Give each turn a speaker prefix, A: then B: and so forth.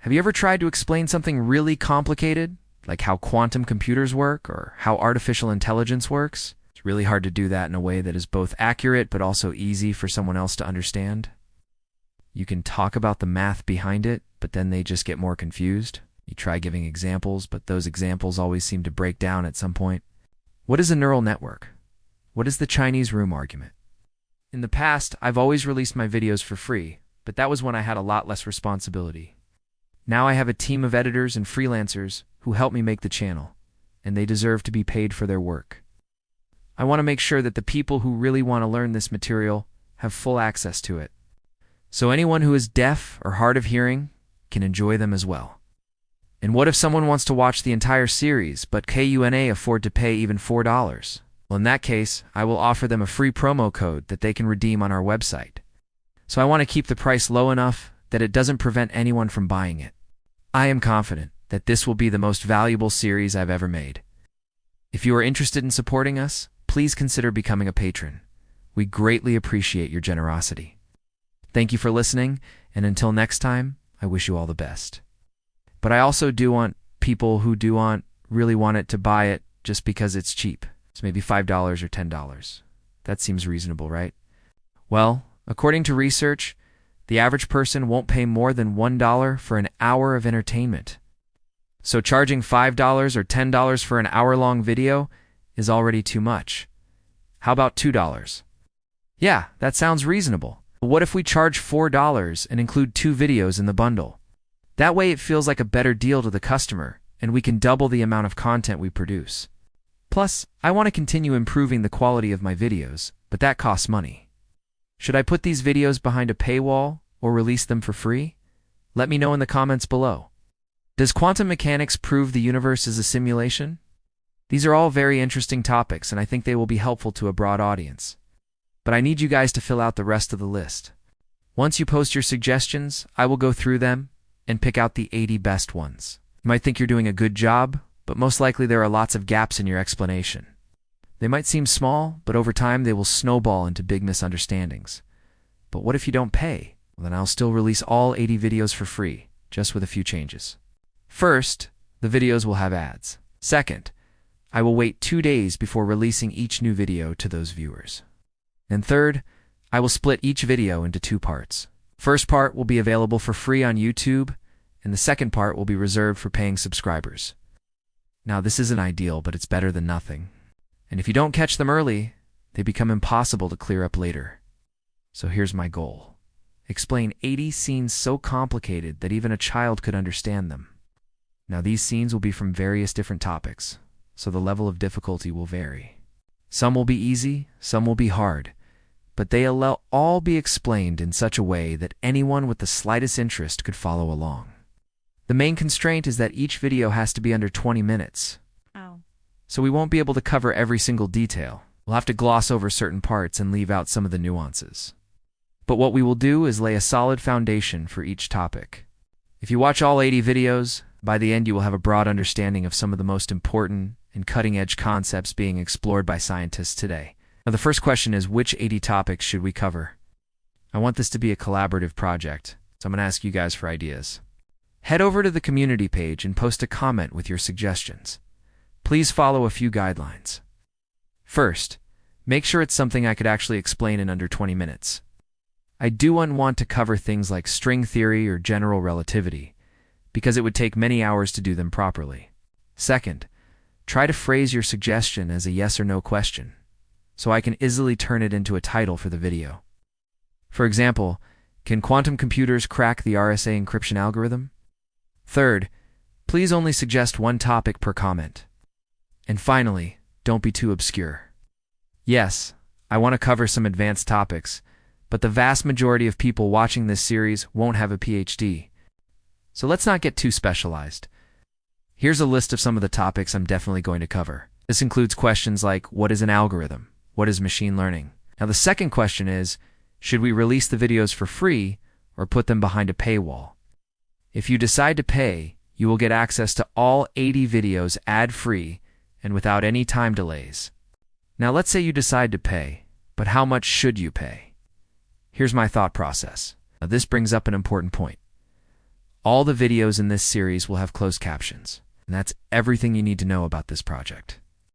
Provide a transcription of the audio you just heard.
A: Have you ever tried to explain something really complicated, like how quantum computers work or how artificial intelligence works? It's really hard to do that in a way that is both accurate but also easy for someone else to understand. You can talk about the math behind it, but then they just get more confused. You try giving examples, but those examples always seem to break down at some point. What is a neural network? What is the Chinese room argument? In the past, I've always released my videos for free, but that was when I had a lot less responsibility. Now I have a team of editors and freelancers who help me make the channel, and they deserve to be paid for their work. I want to make sure that the people who really want to learn this material have full access to it. So anyone who is deaf or hard of hearing can enjoy them as well. And what if someone wants to watch the entire series, but can't afford to pay even $4? Well, in that case, I will offer them a free promo code that they can redeem on our website. So I want to keep the price low enough that it doesn't prevent anyone from buying it. I am confident that this will be the most valuable series I've ever made. If you are interested in supporting us, please consider becoming a patron. We greatly appreciate your generosity. Thank you for listening, and until next time, I wish you all the best. But I also do want people who really want it to buy it just because it's cheap. So maybe $5 or $10. That seems reasonable, right? Well, according to research, the average person won't pay more than $1 for an hour of entertainment. So charging $5 or $10 for an hour-long video is already too much. How about $2? Yeah, that sounds reasonable. But what if we charge $4 and include 2 videos in the bundle? That way it feels like a better deal to the customer, and we can double the amount of content we produce. Plus, I want to continue improving the quality of my videos, but that costs money. Should I put these videos behind a paywall or release them for free? Let me know in the comments below. Does quantum mechanics prove the universe is a simulation? These are all very interesting topics, and I think they will be helpful to a broad audience. But I need you guys to fill out the rest of the list. Once you post your suggestions, I will go through them and pick out the 80 best ones. You might think you're doing a good job, but most likely there are lots of gaps in your explanation. They might seem small, but over time they will snowball into big misunderstandings. But what if you don't pay? Well, then I'll still release all 80 videos for free, just with a few changes. First, the videos will have ads. Second, I will wait 2 days before releasing each new video to those viewers. And third, I will split each video into 2 parts. First part will be available for free on YouTube, and the second part will be reserved for paying subscribers. Now, this isn't ideal, but it's better than nothing. And if you don't catch them early, they become impossible to clear up later. So here's my goal. Explain 80 scenes so complicated that even a child could understand them. Now, these scenes will be from various different topics, so the level of difficulty will vary. Some will be easy, some will be hard, but they'll all be explained in such a way that anyone with the slightest interest could follow along. The main constraint is that each video has to be under 20 minutes.
B: Oh.
A: So we won't be able to cover every single detail. We'll have to gloss over certain parts and leave out some of the nuances. But what we will do is lay a solid foundation for each topic. If you watch all 80 videos, by the end you will have a broad understanding of some of the most important and cutting-edge concepts being explored by scientists today. Now, the first question is, which 80 topics should we cover? I want this to be a collaborative project, so I'm going to ask you guys for ideas. Head over to the community page and post a comment with your suggestions. Please follow a few guidelines. First, make sure it's something I could actually explain in under 20 minutes. I don't want to cover things like string theory or general relativity, because it would take many hours to do them properly. Second, try to phrase your suggestion as a yes or no question, so I can easily turn it into a title for the video. For example, can quantum computers crack the RSA encryption algorithm? Third, please only suggest 1 topic per comment. And finally, don't be too obscure. Yes, I want to cover some advanced topics, but the vast majority of people watching this series won't have a PhD. So let's not get too specialized. Here's a list of some of the topics I'm definitely going to cover. This includes questions like, what is an algorithm? What is machine learning? Now, the second question is, should we release the videos for free or put them behind a paywall? If you decide to pay, you will get access to all 80 videos ad-free and without any time delays. Now, let's say you decide to pay, but how much should you pay? Here's my thought process. Now, this brings up an important point. All the videos in this series will have closed captions. And that's everything you need to know about this project.